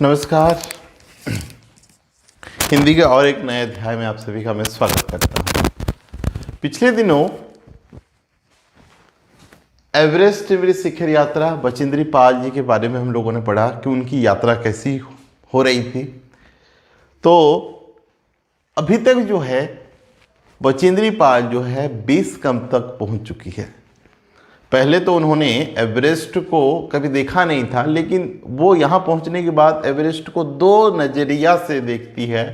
नमस्कार। हिंदी के और एक नए अध्याय में आप सभी का मैं स्वागत करता हूँ। पिछले दिनों एवरेस्ट शिखर यात्रा बचेंद्री पाल जी के बारे में हम लोगों ने पढ़ा कि उनकी यात्रा कैसी हो रही थी। तो अभी तक जो है बचेंद्री पाल जो है बेस कैंप तक पहुँच चुकी है। पहले तो उन्होंने एवरेस्ट को कभी देखा नहीं था, लेकिन वो यहाँ पहुँचने के बाद एवरेस्ट को दो नज़रिया से देखती है।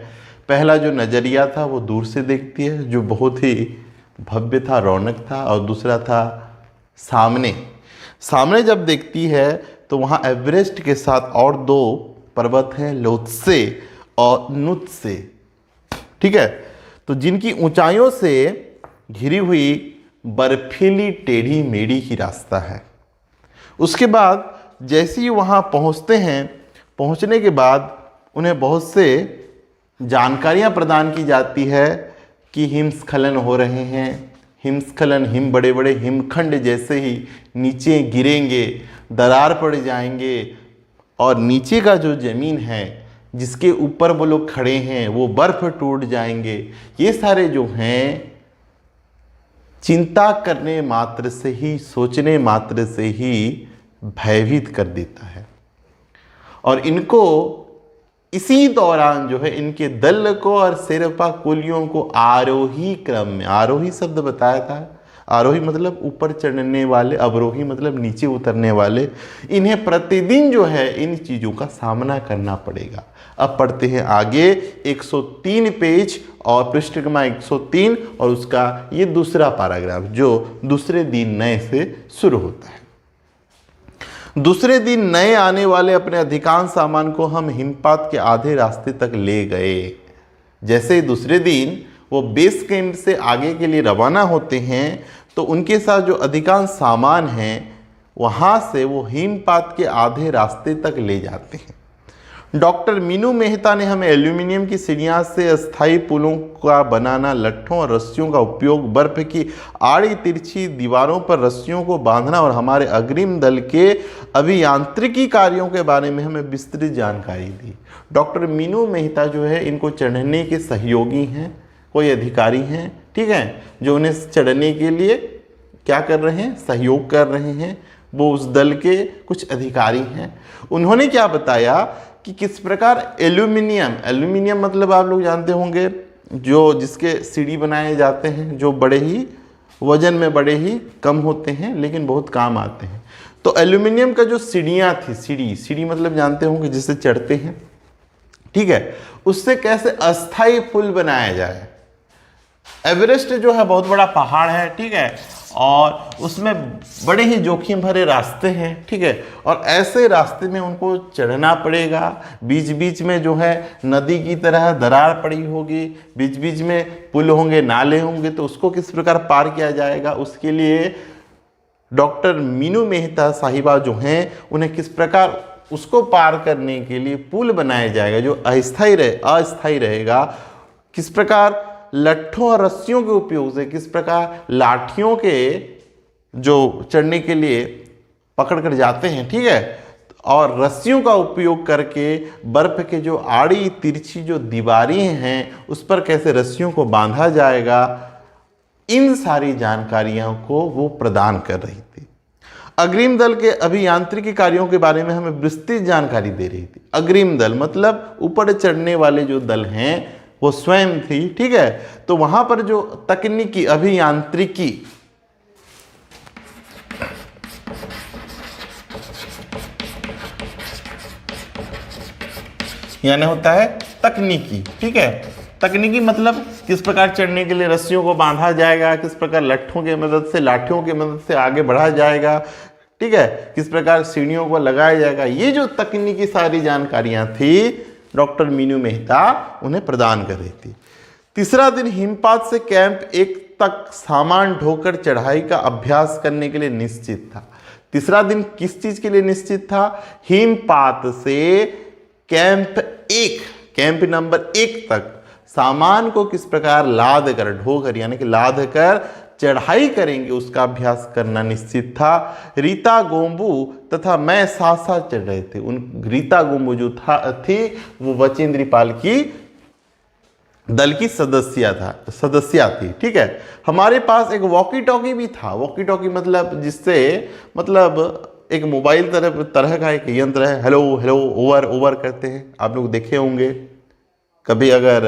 पहला जो नज़रिया था वो दूर से देखती है, जो बहुत ही भव्य था, रौनक था, और दूसरा था सामने जब देखती है तो वहाँ एवरेस्ट के साथ और दो पर्वत हैं, लोत्से और नुत्से। ठीक है, तो जिनकी ऊंचाइयों से घिरी हुई बर्फीली टेढ़ी मेढ़ी की रास्ता है। उसके बाद जैसे ही वहाँ पहुँचते हैं, पहुँचने के बाद उन्हें बहुत से जानकारियाँ प्रदान की जाती है कि हिमस्खलन हो रहे हैं। हिम बड़े बड़े हिमखंड जैसे ही नीचे गिरेंगे, दरार पड़ जाएंगे, और नीचे का जो ज़मीन है जिसके ऊपर वो लोग खड़े हैं वो बर्फ़ टूट जाएंगे। ये सारे जो हैं चिंता करने मात्र से ही, सोचने मात्र से ही भयभीत कर देता है। और इनको इसी दौरान जो है इनके दल को और शेरपा कुलियों को आरोही क्रम में, आरोही शब्द बताया था, आरोही मतलब ऊपर चढ़ने वाले, अवरोही मतलब नीचे उतरने वाले, इन्हें प्रतिदिन जो है इन चीज़ों का सामना करना पड़ेगा। अब पढ़ते हैं आगे 103 पेज और पृष्ठक्रमा 103 और उसका ये दूसरा पैराग्राफ जो दूसरे दिन नए से शुरू होता है। दूसरे दिन नए आने वाले अपने अधिकांश सामान को हम हिमपात के आधे रास्ते तक ले गए। जैसे ही दूसरे दिन वो बेस कैंप से आगे के लिए रवाना होते हैं तो उनके साथ जो अधिकांश सामान हैं वहाँ से वो हिमपात के आधे रास्ते तक ले जाते हैं। डॉक्टर मीनू मेहता ने हमें एल्यूमिनियम की सीढ़ियाँ से अस्थायी पुलों का बनाना, लट्ठों और रस्सियों का उपयोग, बर्फ की आड़ी तिरछी दीवारों पर रस्सियों को बांधना और हमारे अग्रिम दल के अभियांत्रिकी कार्यों के बारे में हमें विस्तृत जानकारी दी। डॉक्टर मीनू मेहता जो है इनको चढ़ने के सहयोगी हैं, कोई अधिकारी हैं, ठीक है, जो उन्हें चढ़ने के लिए क्या कर रहे हैं, सहयोग कर रहे हैं। वो उस दल के कुछ अधिकारी हैं। उन्होंने क्या बताया कि किस प्रकार एल्यूमिनियम मतलब आप लोग जानते होंगे, जो जिसके सीढ़ी बनाए जाते हैं, जो बड़े ही वजन में बड़े ही कम होते हैं लेकिन बहुत काम आते हैं। तो एल्यूमिनियम का जो सीढ़ियाँ थी, सीढ़ी मतलब जानते होंगे जिससे चढ़ते हैं, ठीक है, उससे कैसे अस्थायी पुल बनाया जाए। एवरेस्ट जो है बहुत बड़ा पहाड़ है, ठीक है, और उसमें बड़े ही जोखिम भरे रास्ते हैं, ठीक है, और ऐसे रास्ते में उनको चढ़ना पड़ेगा। बीच बीच में जो है नदी की तरह दरार पड़ी होगी, बीच बीच में पुल होंगे, नाले होंगे, तो उसको किस प्रकार पार किया जाएगा, उसके लिए डॉक्टर मीनू मेहता साहिबा जो हैं उन्हें किस प्रकार उसको पार करने के लिए पुल बनाया जाएगा जो अस्थायी रहेगा। किस प्रकार लट्ठों और रस्सियों के उपयोग से, किस प्रकार लाठियों के जो चढ़ने के लिए पकड़ कर जाते हैं, ठीक है, और रस्सियों का उपयोग करके बर्फ के जो आड़ी तिरछी जो दीवारें हैं उस पर कैसे रस्सियों को बांधा जाएगा, इन सारी जानकारियों को वो प्रदान कर रही थी। अग्रिम दल के अभियांत्रिकी कार्यों के बारे में हमें विस्तृत जानकारी दे रही थी। अग्रिम दल मतलब ऊपर चढ़ने वाले जो दल हैं वो स्वयं थी, ठीक है। तो वहां पर जो तकनीकी अभियांत्रिकी यानी होता है तकनीकी, ठीक है, तकनीकी मतलब किस प्रकार चढ़ने के लिए रस्सियों को बांधा जाएगा, किस प्रकार लट्ठों की मदद से, लाठियों की मदद से आगे बढ़ा जाएगा, ठीक है, किस प्रकार सीढ़ियों को लगाया जाएगा। ये जो तकनीकी सारी जानकारियां थी डॉक्टर मीनू मेहता उन्हें प्रदान कर रही थी। तीसरा दिन हिमपात से कैंप 1 तक सामान ढोकर चढ़ाई का अभ्यास करने के लिए निश्चित था। तीसरा दिन किस चीज के लिए निश्चित था? हिमपात से कैंप नंबर 1 तक सामान को किस प्रकार लाद कर, ढोकर यानी कि लाद कर चढ़ाई करेंगे उसका अभ्यास करना निश्चित था। रीता गोम्बू तथा मैं साथ साथ चढ़ रहे थे। उन रीता गोम्बू जो थी वो बचेंद्री पाल की दल की सदस्या थी। ठीक है, हमारे पास एक वॉकी टॉकी भी था। वॉकी टॉकी मतलब जिससे एक मोबाइल तरह का एक यंत्र है। हेलो हेलो ओवर ओवर करते हैं, आप लोग देखे होंगे कभी, अगर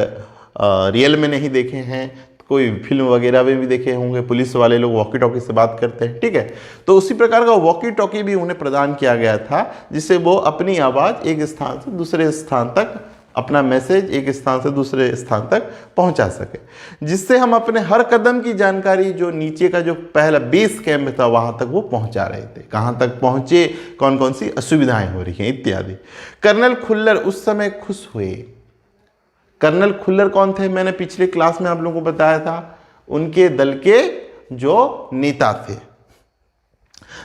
रियल में नहीं देखे हैं तो कोई फिल्म वगैरह में भी देखे होंगे। पुलिस वाले लोग वॉकी टॉकी से बात करते हैं। ठीक है, तो उसी प्रकार का वॉकी टॉकी भी उन्हें प्रदान किया गया था, जिससे वो अपनी आवाज़ एक स्थान से दूसरे स्थान तक, अपना मैसेज एक स्थान से दूसरे स्थान तक पहुंचा सके, जिससे हम अपने हर कदम की जानकारी जो नीचे का जो पहला बेस कैंप था वहां तक वो पहुंचा रहे थे। कहां तक पहुंचे, कौन कौन सी असुविधाएं हो रही हैं इत्यादि। कर्नल खुल्लर उस समय खुश हुए। कर्नल खुल्लर कौन थे, मैंने पिछले क्लास में आप लोगों को बताया था, उनके दल के जो नेता थे।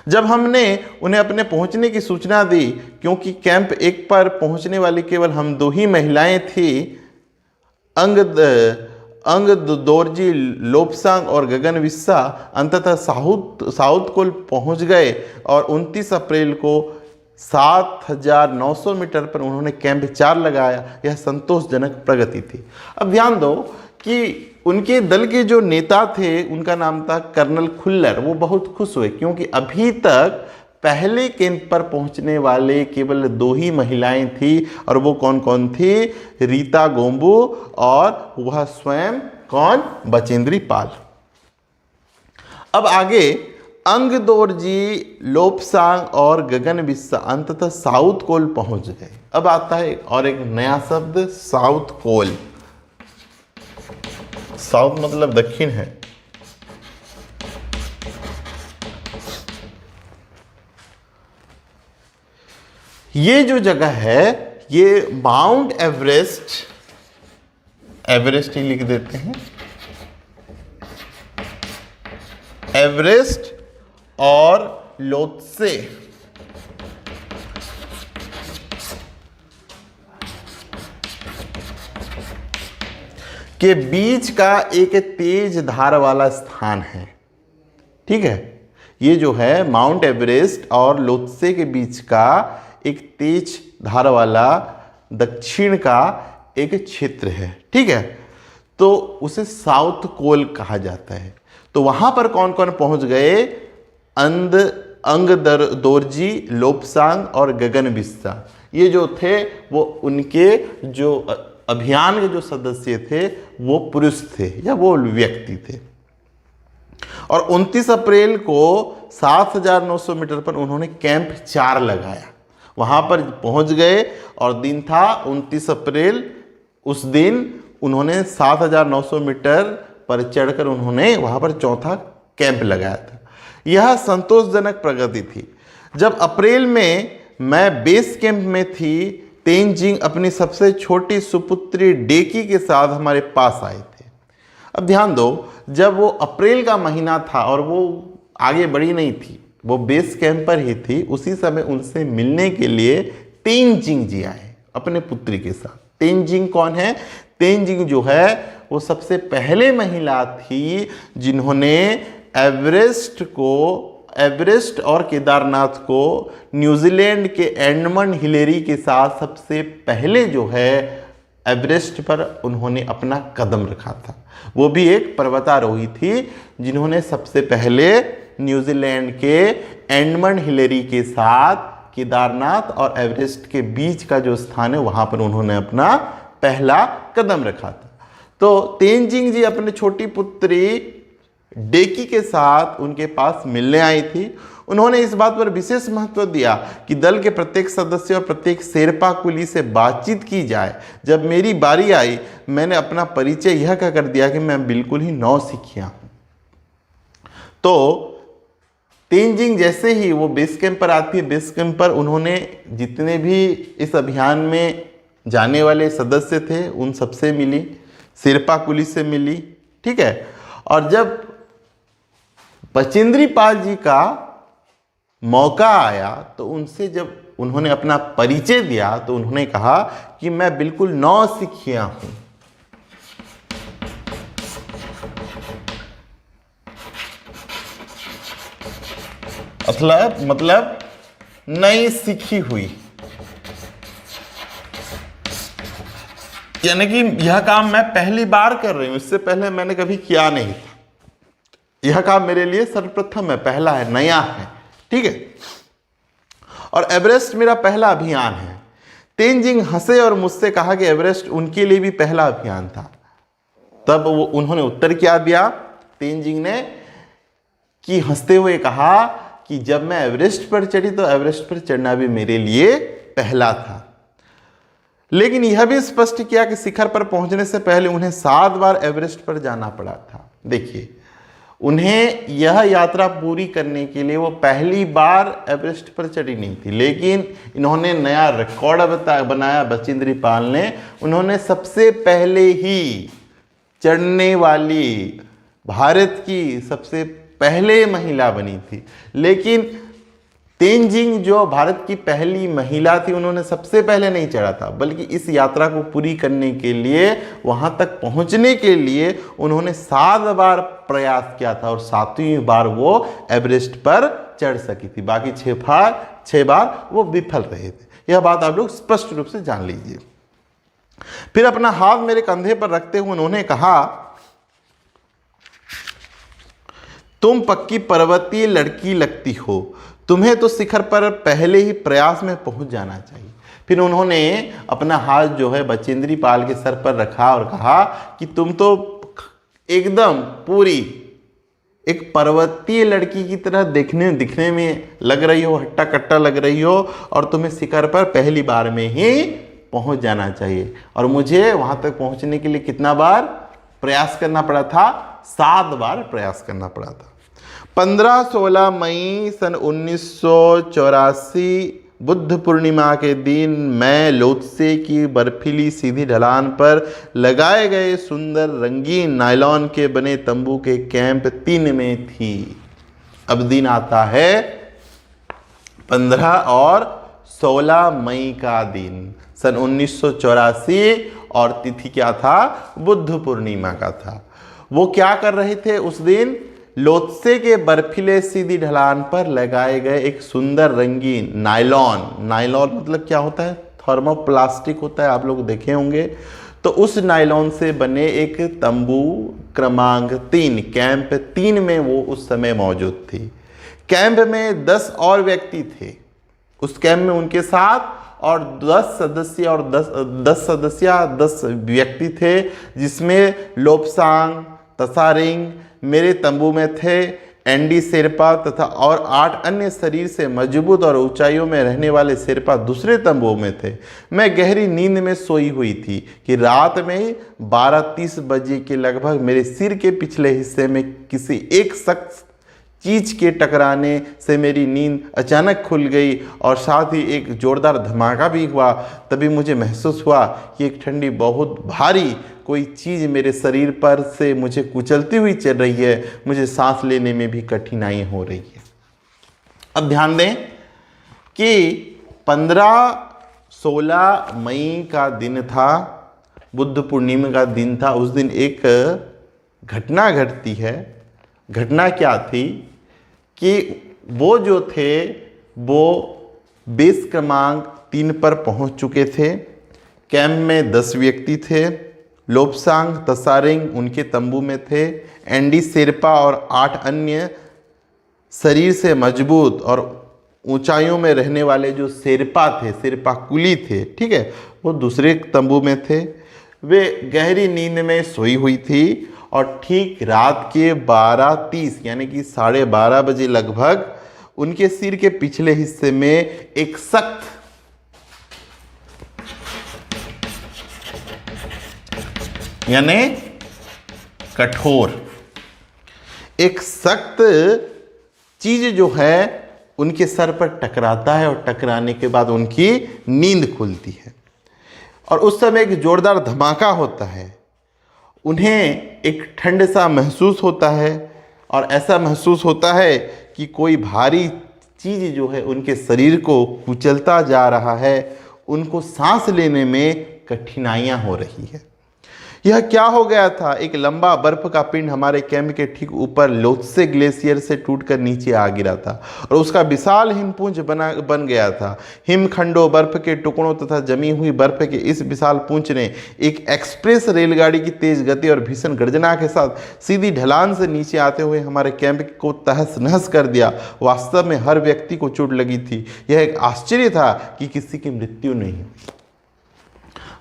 जब हमने उन्हें अपने पहुंचने की सूचना दी, क्योंकि कैंप 1 पर पहुंचने वाली केवल हम 2 ही महिलाएं थी, अंग दोरजी लोपसांग और गगन विस्सा अंततः साउथ कोल पहुंच गए और 29 अप्रैल को 7,900 मीटर पर उन्होंने कैंप 4 लगाया। यह संतोषजनक प्रगति थी। अब ध्यान दो कि उनके दल के जो नेता थे उनका नाम था कर्नल खुल्लर। वो बहुत खुश हुए क्योंकि अभी तक पहले कैंप पर पहुंचने वाले केवल 2 ही महिलाएं थी, और वो कौन कौन थी, रीता गोम्बू और वह स्वयं कौन, बचेंद्री पाल। अब आगे अंगदोरजी लोपसांग और गगन विस्सा अंततः साउथ कोल पहुंच गए। अब आता है और एक नया शब्द, साउथ कोल। साउथ मतलब दक्षिण है। ये जो जगह है ये माउंट एवरेस्ट, एवरेस्ट ही लिख देते हैं, एवरेस्ट और लोत्से के बीच का एक तेज धार वाला स्थान है। ठीक है, ये जो है माउंट एवरेस्ट और लोत्से के बीच का एक तेज धार वाला दक्षिण का एक क्षेत्र है। ठीक है, तो उसे साउथ कोल कहा जाता है। तो वहां पर कौन कौन पहुंच गए, अंगदोरजी लोपसांग और गगन विस्सा। ये जो थे वो उनके जो अभियान के जो सदस्य थे वो पुरुष थे या वो व्यक्ति थे। और 29 अप्रैल को 7,900 मीटर पर उन्होंने कैंप 4 लगाया। वहां पर पहुंच गए और दिन था 29 अप्रैल। उस दिन उन्होंने 7,900 मीटर पर चढ़कर उन्होंने वहां पर चौथा कैंप लगाया था। यह संतोषजनक प्रगति थी। जब अप्रैल में मैं बेस कैंप में थी, तेनजिंग अपनी सबसे छोटी सुपुत्री डेकी के साथ हमारे पास आए थे। अब ध्यान दो, जब वो अप्रैल का महीना था और वो आगे बढ़ी नहीं थी, वो बेस कैंप पर ही थी, उसी समय उनसे मिलने के लिए तेनजिंग जी आए अपने पुत्री के साथ। तेनजिंग कौन है, तेनजिंग जो है वो सबसे पहले महिला थी जिन्होंने एवरेस्ट और केदारनाथ को न्यूजीलैंड के एडमंड हिलेरी के साथ सबसे पहले जो है एवरेस्ट पर उन्होंने अपना कदम रखा था। वो भी एक पर्वतारोही थी जिन्होंने सबसे पहले न्यूजीलैंड के एडमंड हिलेरी के साथ केदारनाथ और एवरेस्ट के बीच का जो स्थान है वहां पर उन्होंने अपना पहला कदम रखा था। तो तेनजिंग जी अपनी छोटी पुत्री डेकी के साथ उनके पास मिलने आई थी। उन्होंने इस बात पर विशेष महत्व दिया कि दल के प्रत्येक सदस्य और प्रत्येक शेरपा कुली से बातचीत की जाए। जब मेरी बारी आई, मैंने अपना परिचय यह कहकर दिया कि मैं बिल्कुल ही नौसिखिया हूं। तो तेनजिंग जैसे ही वो बेस कैंप पर आती है, बेस कैंप पर उन्होंने जितने भी इस अभियान में जाने वाले सदस्य थे उन सबसे मिली, शेरपा कुली से मिली। ठीक है, और जब बचेंद्री पाल जी का मौका आया तो उनसे जब उन्होंने अपना परिचय दिया तो उन्होंने कहा कि मैं बिल्कुल नौसिखिया हूं। मतलब नई सीखी हुई, यानी कि यह काम मैं पहली बार कर रही हूं, इससे पहले मैंने कभी किया नहीं था। यह काम मेरे लिए सर्वप्रथम है, पहला है, नया है, ठीक है। और एवरेस्ट मेरा पहला अभियान है। तेनजिंग हंसे और मुझसे कहा कि एवरेस्ट उनके लिए भी पहला अभियान था। तब उन्होंने उत्तर क्या दिया तेनजिंग ने, कि हंसते हुए कहा कि जब मैं एवरेस्ट पर चढ़ी तो एवरेस्ट पर चढ़ना भी मेरे लिए पहला था। लेकिन यह भी स्पष्ट किया कि शिखर पर पहुंचने से पहले उन्हें 7 बार एवरेस्ट पर जाना पड़ा था। देखिए, उन्हें यह यात्रा पूरी करने के लिए वो पहली बार एवरेस्ट पर चढ़ी नहीं थी, लेकिन इन्होंने नया रिकॉर्ड बनाया बचेंद्री पाल ने। उन्होंने सबसे पहले ही चढ़ने वाली भारत की सबसे पहले महिला बनी थी। लेकिन तेनजिंग जो भारत की पहली महिला थी, उन्होंने सबसे पहले नहीं चढ़ा था, बल्कि इस यात्रा को पूरी करने के लिए, वहां तक पहुंचने के लिए उन्होंने 7 बार प्रयास किया था और 7वीं बार वो एवरेस्ट पर चढ़ सकी थी। बाकी 6 बार वो विफल रहे थे। यह बात आप लोग स्पष्ट रूप से जान लीजिए। फिर अपना हाथ मेरे कंधे पर रखते हुए उन्होंने कहा, तुम पक्की पर्वतीय लड़की लगती हो, तुम्हें तो शिखर पर पहले ही प्रयास में पहुंच जाना चाहिए। फिर उन्होंने अपना हाथ जो है बचेंद्री पाल के सर पर रखा और कहा कि तुम तो एकदम पूरी एक पर्वतीय लड़की की तरह दिखने में लग रही हो, हट्टा कट्टा लग रही हो, और तुम्हें शिखर पर पहली बार में ही पहुंच जाना चाहिए। और मुझे वहां तक पहुंचने के लिए कितना बार प्रयास करना पड़ा था? 7 बार प्रयास करना पड़ा था। 15-16 मई सन 1984 बुद्ध पूर्णिमा के दिन मैं लोत्से की बर्फीली सीधी ढलान पर लगाए गए सुंदर रंगीन नायलॉन के बने तंबू के कैंप 3 में थी। अब दिन आता है 15 और 16 मई का दिन सन 1984, और तिथि क्या था? बुद्ध पूर्णिमा का था। वो क्या कर रहे थे उस दिन? लोत्से के बर्फीले सीधी ढलान पर लगाए गए एक सुंदर रंगीन नायलॉन मतलब क्या होता है? थर्मोप्लास्टिक होता है, आप लोग देखे होंगे। तो उस नायलॉन से बने एक तंबू क्रमांक 3 कैंप 3 में वो उस समय मौजूद थी। कैंप में 10 और व्यक्ति थे। उस कैंप में उनके साथ और 10 व्यक्ति थे, जिसमें लोब्सांग, तसारिंग मेरे तंबू में थे, एंडी शेरपा तथा और 8 अन्य शरीर से मजबूत और ऊंचाइयों में रहने वाले शेरपा दूसरे तंबू में थे। मैं गहरी नींद में सोई हुई थी कि रात में 12:30 बजे के लगभग मेरे सिर के पिछले हिस्से में किसी एक सख्त चीज के टकराने से मेरी नींद अचानक खुल गई और साथ ही एक जोरदार धमाका भी हुआ। तभी मुझे महसूस हुआ कि एक ठंडी बहुत भारी कोई चीज़ मेरे शरीर पर से मुझे कुचलती हुई चल रही है। मुझे सांस लेने में भी कठिनाई हो रही है। अब ध्यान दें कि 15-16 मई का दिन था, बुद्ध पूर्णिमा का दिन था। उस दिन एक घटना घटती है। घटना क्या थी कि वो जो थे वो बेस क्रमांक 3 पर पहुंच चुके थे। कैंप में 10 व्यक्ति थे। लोब्सांग तसारिंग उनके तंबू में थे। एंडी शेरपा और 8 अन्य शरीर से मजबूत और ऊंचाइयों में रहने वाले जो शेरपा थे, शेरपा कुली थे, ठीक है, वो दूसरे तंबू में थे। वे गहरी नींद में सोई हुई थी और ठीक रात के 12:30 यानी कि 12:30 बजे लगभग उनके सिर के पिछले हिस्से में एक सख्त यानी कठोर एक सख्त चीज जो है उनके सर पर टकराता है और टकराने के बाद उनकी नींद खुलती है और उस समय एक जोरदार धमाका होता है। उन्हें एक ठंड सा महसूस होता है और ऐसा महसूस होता है कि कोई भारी चीज़ जो है उनके शरीर को कुचलता जा रहा है। उनको सांस लेने में कठिनाइयाँ हो रही है। यह क्या हो गया था? एक लंबा बर्फ का पिंड हमारे कैंप के ठीक ऊपर लोत्से ग्लेशियर से टूटकर नीचे आ गिरा था और उसका विशाल हिमपुंज बन गया था। हिमखंडों, बर्फ के टुकड़ों तथा जमी हुई बर्फ के इस विशाल पुंज ने एक एक्सप्रेस रेलगाड़ी की तेज गति और भीषण गर्जना के साथ सीधी ढलान से नीचे आते हुए हमारे कैंप को तहस नहस कर दिया। वास्तव में हर व्यक्ति को चोट लगी थी। यह एक आश्चर्य था कि किसी की मृत्यु नहीं हुई।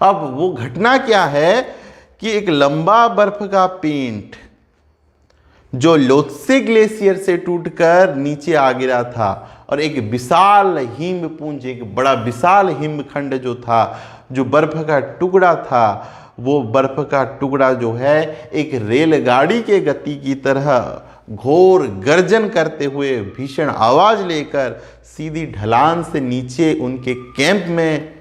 अब वो घटना क्या है कि एक लंबा बर्फ का पिंड जो लोत्से ग्लेशियर से टूटकर नीचे आ गिरा था और एक विशाल हिमपुंज, एक बड़ा विशाल हिमखंड जो था, जो बर्फ का टुकड़ा था, वो बर्फ का टुकड़ा जो है एक रेलगाड़ी के गति की तरह घोर गर्जन करते हुए भीषण आवाज लेकर सीधी ढलान से नीचे उनके कैंप में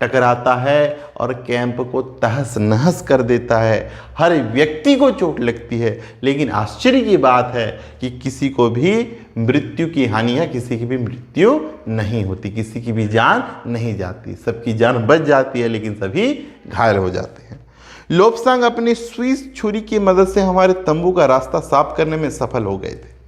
टकराता है और कैंप को तहस नहस कर देता है। हर व्यक्ति को चोट लगती है, लेकिन आश्चर्य की बात है कि किसी को भी मृत्यु की हानि है, किसी की भी मृत्यु नहीं होती, किसी की भी जान नहीं जाती। सबकी जान बच जाती है, लेकिन सभी घायल हो जाते हैं। लोब्सांग अपनी सुई छुरी की मदद से हमारे तंबू का रास्ता साफ करने में सफल हो गए थे।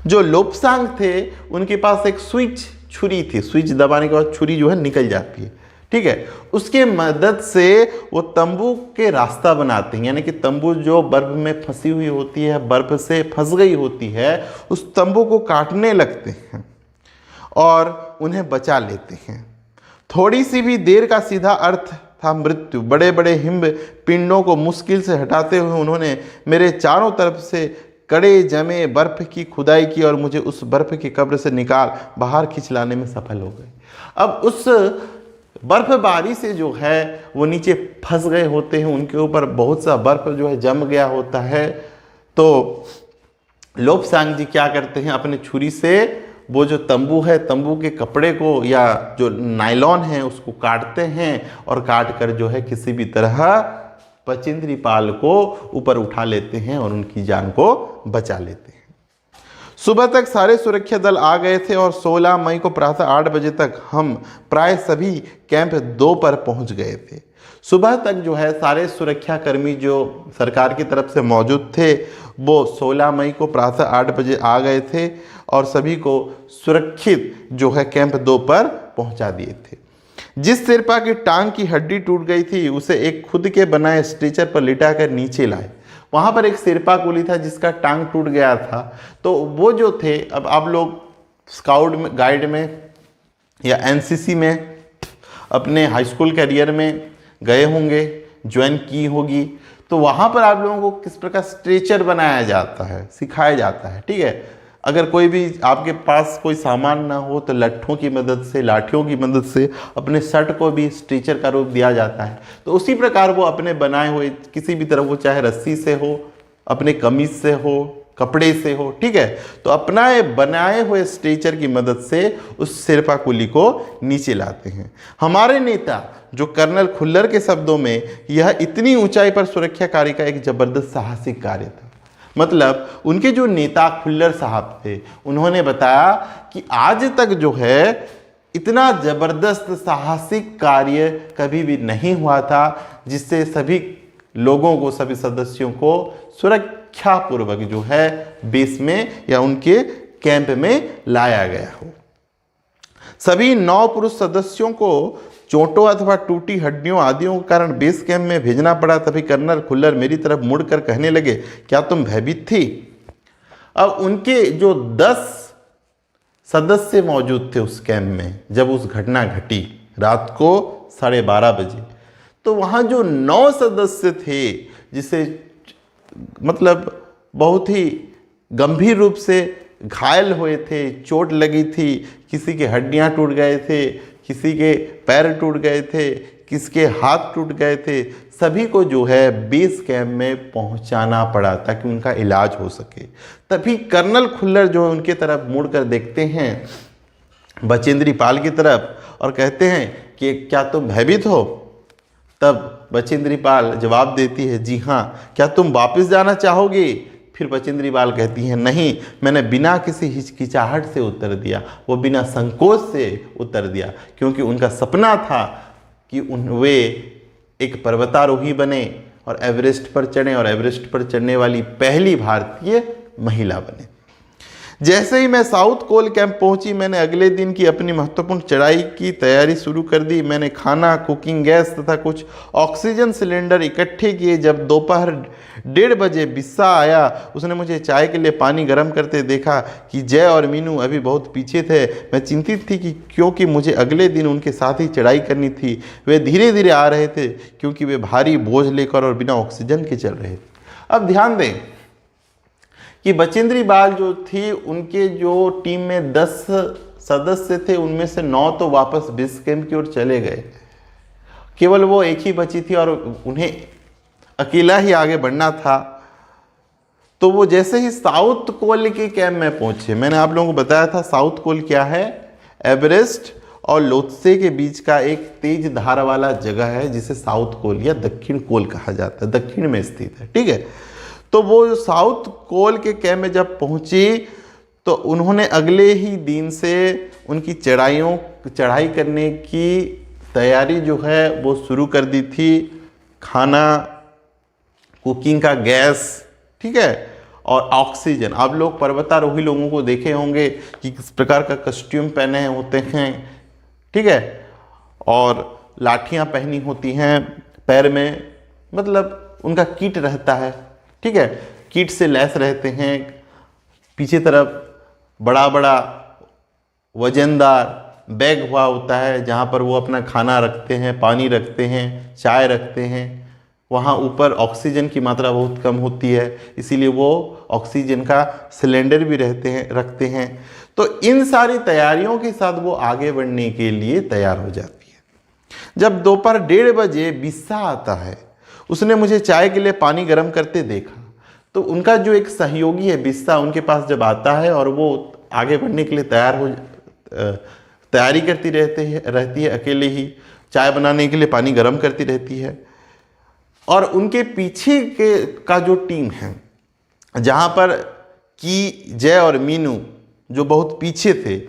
जो लोब्सांग थे उनके पास एक स्विच छुरी थी। स्विच दबाने के बाद छुरी जो है निकल जाती है, ठीक है। उसके मदद से वो तंबू के रास्ता बनाते हैं, यानी कि तंबू जो बर्फ में फंसी हुई होती है, बर्फ से फंस गई होती है, उस तंबू को काटने लगते हैं और उन्हें बचा लेते हैं। थोड़ी सी भी देर का सीधा अर्थ था मृत्यु। बड़े बड़े हिम पिंडों को मुश्किल से हटाते हुए उन्होंने मेरे चारों तरफ से कड़े जमे बर्फ की खुदाई की और मुझे उस बर्फ की कब्र से निकाल बाहर खींच लाने में सफल हो गए। अब उस बर्फबारी से जो है वो नीचे फंस गए होते हैं, उनके ऊपर बहुत सा बर्फ जो है जम गया होता है। तो लोब्सांग जी क्या करते हैं, अपने छुरी से वो जो तंबू है, तंबू के कपड़े को या जो नायलॉन है उसको काटते हैं और काट कर जो है किसी भी तरह बचेंद्री पाल को ऊपर उठा लेते हैं और उनकी जान को बचा लेते हैं। सुबह तक सारे सुरक्षा दल आ गए थे और 16 मई को प्रातः 8 बजे तक हम प्राय सभी कैंप 2 पर पहुंच गए थे। सुबह तक जो है सारे सुरक्षा कर्मी जो सरकार की तरफ से मौजूद थे वो 16 मई को प्रातः 8 बजे आ गए थे और सभी को सुरक्षित जो है कैंप 2 पर पहुंचा दिए थे। जिस शेरपा की टांग की हड्डी टूट गई थी उसे एक खुद के बनाए स्ट्रेचर पर लिटाकर नीचे लाए। वहाँ पर एक शेरपा कुली था जिसका टांग टूट गया था। तो वो जो थे, अब आप लोग स्काउट में, गाइड में या एनसीसी में अपने हाई स्कूल करियर में गए होंगे, ज्वाइन की होगी, तो वहाँ पर आप लोगों को किस प्रकार स्ट्रेचर बनाया जाता है, सिखाया जाता है, ठीक है। अगर कोई भी आपके पास कोई सामान ना हो तो लट्ठों की मदद से, लाठियों की मदद से अपने शर्ट को भी स्ट्रेचर का रूप दिया जाता है। तो उसी प्रकार वो अपने बनाए हुए किसी भी तरह, वो चाहे रस्सी से हो, अपने कमीज से हो, कपड़े से हो, ठीक है, तो अपना बनाए हुए स्ट्रेचर की मदद से उस शेरपा कुली को नीचे लाते हैं। हमारे नेता जो कर्नल खुल्लर के शब्दों में, यह इतनी ऊंचाई पर सुरक्षा कार्य का एक जबरदस्त साहसिक कार्य था। मतलब उनके जो नेता खुल्लर साहब थे, उन्होंने बताया कि आज तक जो है इतना जबरदस्त साहसिक कार्य कभी भी नहीं हुआ था जिससे सभी लोगों को, सभी सदस्यों को सुरक्षा पूर्वक जो है बेस में या उनके कैंप में लाया गया हो। सभी 9 पुरुष सदस्यों को चोटों अथवा टूटी हड्डियों आदियों के कारण बेस कैंप में भेजना पड़ा। तभी कर्नल खुल्लर मेरी तरफ मुड़कर कहने लगे, क्या तुम भयभीत थी? अब उनके जो 10 सदस्य मौजूद थे उस कैंप में जब उस घटना घटी रात को 12:30 बजे, तो वहाँ जो 9 सदस्य थे जिसे मतलब बहुत ही गंभीर रूप से घायल हुए थे, चोट लगी थी, किसी के हड्डियां टूट गए थे, किसी के पैर टूट गए थे, किसके हाथ टूट गए थे, सभी को जो है बेस कैंप में पहुंचाना पड़ा ताकि उनका इलाज हो सके। तभी कर्नल खुल्लर जो है उनके तरफ मुड़कर देखते हैं, बचेंद्री पाल की तरफ, और कहते हैं कि क्या तुम भयभीत हो? तब बचेंद्री पाल जवाब देती है, जी हाँ, क्या तुम वापस जाना चाहोगे? फिर बचेंद्री पाल कहती हैं, नहीं, मैंने बिना किसी हिचकिचाहट से उत्तर दिया, वो बिना संकोच से उत्तर दिया, क्योंकि उनका सपना था कि वे एक पर्वतारोही बने और एवरेस्ट पर चढ़े और एवरेस्ट पर चढ़ने वाली पहली भारतीय महिला बने। जैसे ही मैं साउथ कोल कैंप पहुंची, मैंने अगले दिन की अपनी महत्वपूर्ण चढ़ाई की तैयारी शुरू कर दी। मैंने खाना, कुकिंग गैस तथा कुछ ऑक्सीजन सिलेंडर इकट्ठे किए। जब दोपहर 1:30 बजे बिस्सा आया, उसने मुझे चाय के लिए पानी गर्म करते देखा कि जय और मीनू अभी बहुत पीछे थे। मैं चिंतित थी कि क्योंकि मुझे अगले दिन उनके साथ ही चढ़ाई करनी थी। वे धीरे धीरे आ रहे थे क्योंकि वे भारी बोझ लेकर और बिना ऑक्सीजन के चल रहे थे। अब ध्यान दें कि बचेंद्री पाल जो थी, उनके जो टीम में 10 सदस्य थे, उनमें से 9 तो वापस बेस कैंप की ओर चले गए। केवल वो एक ही बची थी और उन्हें अकेला ही आगे बढ़ना था। तो वो जैसे ही साउथ कोल के कैंप में पहुंचे, मैंने आप लोगों को बताया था साउथ कोल क्या है, एवरेस्ट और लोत्से के बीच का एक तेज धार वाला जगह है जिसे साउथ कोल या दक्षिण कोल कहा जाता है, दक्षिण में स्थित है। ठीक है, तो वो साउथ कोल के कैंप में जब पहुंची तो उन्होंने अगले ही दिन से उनकी चढ़ाई करने की तैयारी जो है वो शुरू कर दी थी। खाना, कुकिंग का गैस, ठीक है, और ऑक्सीजन। आप लोग पर्वतारोही लोगों को देखे होंगे कि किस प्रकार का कस्ट्यूम पहने होते हैं, ठीक है, और लाठियां पहनी होती हैं पैर में, मतलब उनका किट रहता है, ठीक है, किट से लैस रहते हैं। पीछे तरफ बड़ा बड़ा वजनदार बैग हुआ होता है जहाँ पर वो अपना खाना रखते हैं, पानी रखते हैं, चाय रखते हैं। वहाँ ऊपर ऑक्सीजन की मात्रा बहुत कम होती है, इसीलिए वो ऑक्सीजन का सिलेंडर भी रखते हैं। तो इन सारी तैयारियों के साथ वो आगे बढ़ने के लिए तैयार हो जाती है। जब दोपहर 1:30 बजे बिस्सा आता है, उसने मुझे चाय के लिए पानी गर्म करते देखा। तो उनका जो एक सहयोगी है बिस्सा, उनके पास जब आता है और वो आगे बढ़ने के लिए तैयारी करती रहती है, अकेले ही चाय बनाने के लिए पानी गर्म करती रहती है। और उनके पीछे का जो टीम है, जहाँ पर की, जय और मीनू जो बहुत पीछे थे,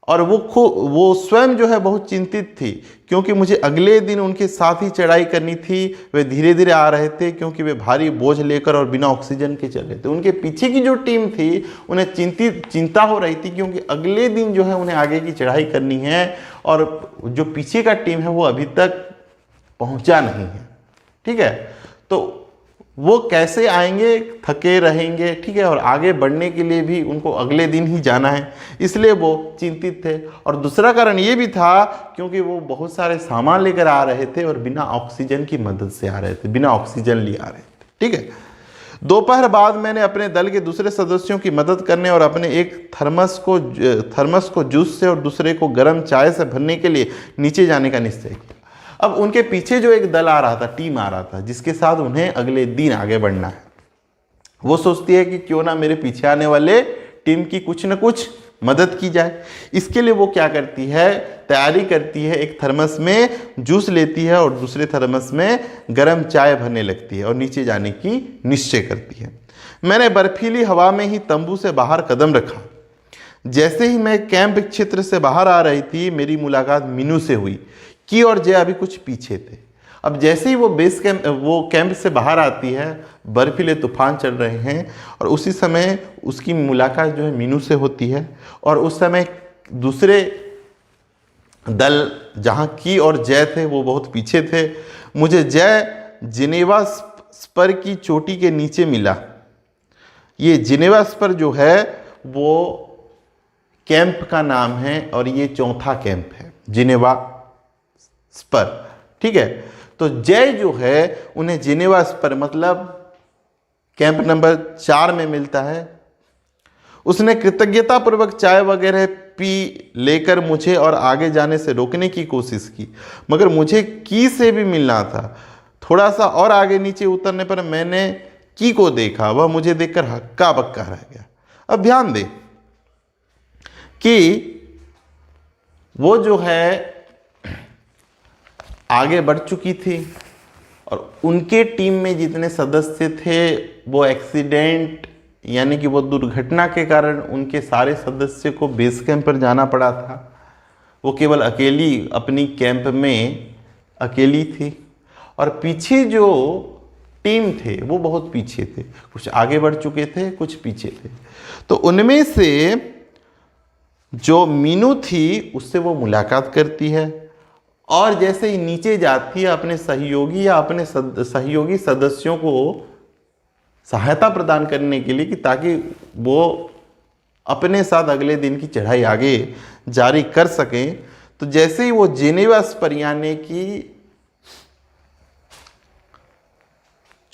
और वो स्वयं जो है बहुत चिंतित थी क्योंकि मुझे अगले दिन उनके साथ ही चढ़ाई करनी थी। वे धीरे धीरे आ रहे थे क्योंकि वे भारी बोझ लेकर और बिना ऑक्सीजन के चल रहे थे। उनके पीछे की जो टीम थी उन्हें चिंता हो रही थी क्योंकि अगले दिन जो है उन्हें आगे की चढ़ाई करनी है और जो पीछे का टीम है वो अभी तक पहुंचा नहीं है। ठीक है, तो वो कैसे आएंगे, थके रहेंगे, ठीक है, और आगे बढ़ने के लिए भी उनको अगले दिन ही जाना है, इसलिए वो चिंतित थे। और दूसरा कारण ये भी था क्योंकि वो बहुत सारे सामान लेकर आ रहे थे और बिना ऑक्सीजन की मदद से आ रहे थे, बिना ऑक्सीजन लिए आ रहे थे। ठीक है, दोपहर बाद मैंने अपने दल के दूसरे सदस्यों की मदद करने और अपने एक थर्मस को जूस से और दूसरे को गर्म चाय से भरने के लिए नीचे जाने का निश्चय किया। अब उनके पीछे जो एक दल आ रहा था, टीम आ रहा था, जिसके साथ उन्हें अगले दिन आगे बढ़ना है, वो सोचती है कि क्यों ना मेरे पीछे आने वाले टीम की कुछ न कुछ मदद की जाए। इसके लिए वो क्या करती है, तैयारी करती है, एक थर्मस में जूस लेती है और दूसरे थर्मस में गर्म चाय भरने लगती है और नीचे जाने की निश्चय करती है। मैंने बर्फीली हवा में ही तंबू से बाहर कदम रखा। जैसे ही मैं कैंप क्षेत्र से बाहर आ रही थी, मेरी मुलाकात मीनू से हुई। की और जय अभी कुछ पीछे थे। अब जैसे ही वो कैंप से बाहर आती है, बर्फीले तूफान चल रहे हैं और उसी समय उसकी मुलाकात जो है मीनू से होती है। और उस समय दूसरे दल जहाँ की और जय थे वो बहुत पीछे थे। मुझे जय जिनेवा स्पर की चोटी के नीचे मिला। ये जिनेवा स्पर जो है वो कैंप का नाम है और ये चौथा कैंप है, जिनेवा स्पर। ठीक है, तो जय जो है उन्हें जिनेवा स्पर मतलब कैंप नंबर 4 में मिलता है। उसने कृतज्ञता पूर्वक चाय वगैरह पी लेकर मुझे और आगे जाने से रोकने की कोशिश की, मगर मुझे की से भी मिलना था। थोड़ा सा और आगे नीचे उतरने पर मैंने की को देखा, वह मुझे देखकर हक्का बक्का रह गया। अब ध्यान दें कि वो जो है आगे बढ़ चुकी थी और उनके टीम में जितने सदस्य थे वो एक्सीडेंट यानी कि वो दुर्घटना के कारण उनके सारे सदस्य को बेस कैंप पर जाना पड़ा था। वो केवल अकेली अपनी कैंप में अकेली थी। और पीछे जो टीम थे वो बहुत पीछे थे, कुछ आगे बढ़ चुके थे, कुछ पीछे थे। तो उनमें से जो मीनू थी उससे वो मुलाकात करती है और जैसे ही नीचे जाती है अपने सहयोगी या अपने सहयोगी सदस्यों को सहायता प्रदान करने के लिए कि ताकि वो अपने साथ अगले दिन की चढ़ाई आगे जारी कर सकें, तो जैसे ही वो जेनेवा स्परियाने की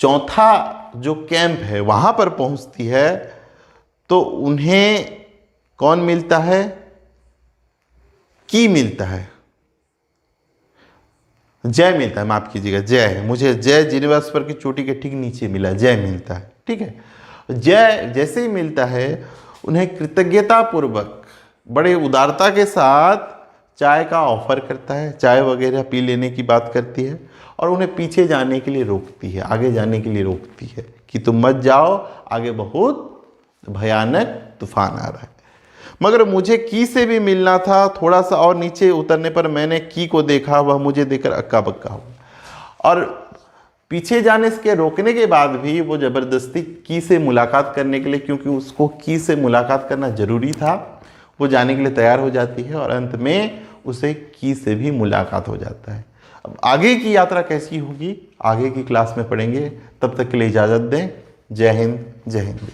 चौथा जो कैंप है वहां पर पहुंचती है, तो उन्हें कौन मिलता है? की मिलता है, जय मिलता है, माफ कीजिएगा, जय, मुझे जय जेनेवा स्पर की चोटी के ठीक नीचे मिला, जय मिलता है। ठीक है, जय जैसे ही मिलता है उन्हें कृतज्ञता पूर्वक बड़े उदारता के साथ चाय का ऑफर करता है, चाय वगैरह पी लेने की बात करती है और उन्हें पीछे जाने के लिए रोकती है, आगे जाने के लिए रोकती है कि तुम मत जाओ, आगे बहुत भयानक तूफान आ रहा है। मगर मुझे की से भी मिलना था, थोड़ा सा और नीचे उतरने पर मैंने की को देखा, वह मुझे देखकर अक्का बक्का हुआ और पीछे जाने के रोकने के बाद भी वो ज़बरदस्ती की से मुलाकात करने के लिए, क्योंकि उसको की से मुलाकात करना ज़रूरी था, वो जाने के लिए तैयार हो जाती है और अंत में उसे की से भी मुलाकात हो जाता है। अब आगे की यात्रा कैसी होगी आगे की क्लास में पढ़ेंगे, तब तक के लिए इजाज़त दें। जय हिंद, जय हिंद।